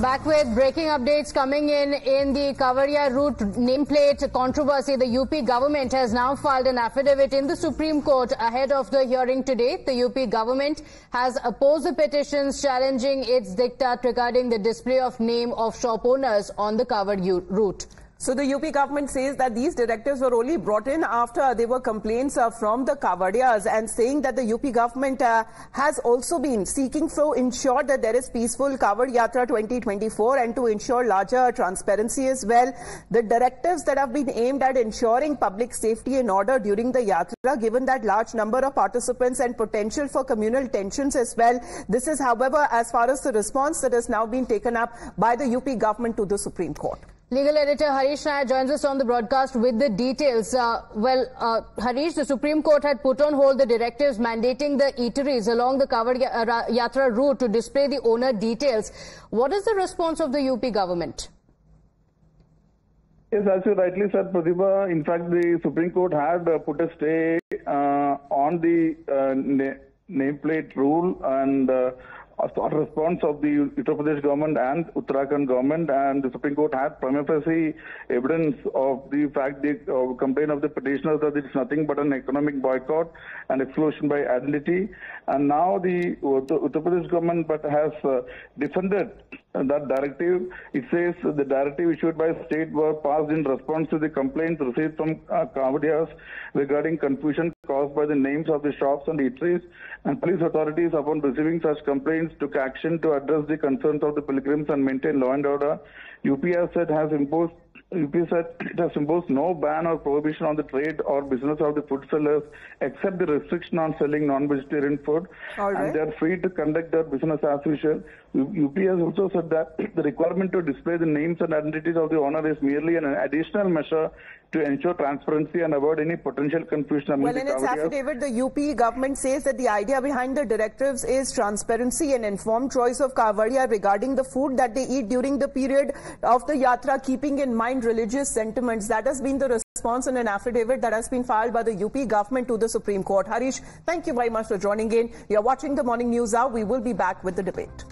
Back with breaking updates coming in the Kavadia route nameplate controversy. The UP government has now filed an affidavit in the Supreme Court ahead of the hearing today. The UP government has opposed the petitions challenging its diktat regarding the display of name of shop owners on the covered route. So the UP government says that these directives were only brought in after there were complaints from the Kavadias, and saying that the UP government has also been seeking to ensure that there is peaceful Kavad Yatra 2024 and to ensure larger transparency as well. The directives that have been aimed at ensuring public safety and order during the Yatra, given that large number of participants and potential for communal tensions as well. This is, however, as far as the response that has now been taken up by the UP government to the Supreme Court. Legal editor Harish Nair joins us on the broadcast with the details. Harish, the Supreme Court had put on hold the directives mandating the eateries along the Kavad Yatra route to display the owner details. What is the response of the UP government? Yes, as you rightly said, Pratibha, in fact, the Supreme Court had put a stay on the nameplate rule and a response of the Uttar Pradesh government and Uttarakhand government, and the Supreme Court had prima facie evidence of the fact the complaint of the petitioners that it's nothing but an economic boycott and exclusion by identity. And now the Uttar Pradesh government has defended that directive. It says the directive issued by state were passed in response to the complaints received from Kavadias regarding confusion caused by the names of the shops and eateries, and police authorities, upon receiving such complaints, took action to address the concerns of the pilgrims and maintain law and order. UP said it has imposed no ban or prohibition on the trade or business of the food sellers except the restriction on selling non-vegetarian food. And they are free to conduct their business as usual. UP has also said that the requirement to display the names and identities of the owner is merely an additional measure to ensure transparency and avoid any potential confusion among the Kavadias. Well, in its affidavit, the UP government says that the idea behind the directives is transparency and informed choice of Kavadia regarding the food that they eat during the period of the Yatra, keeping in mind religious sentiments. That has been the response in an affidavit that has been filed by the UP government to the Supreme Court. Harish, thank you very much for joining in. You're watching the Morning News Hour. We will be back with the debate.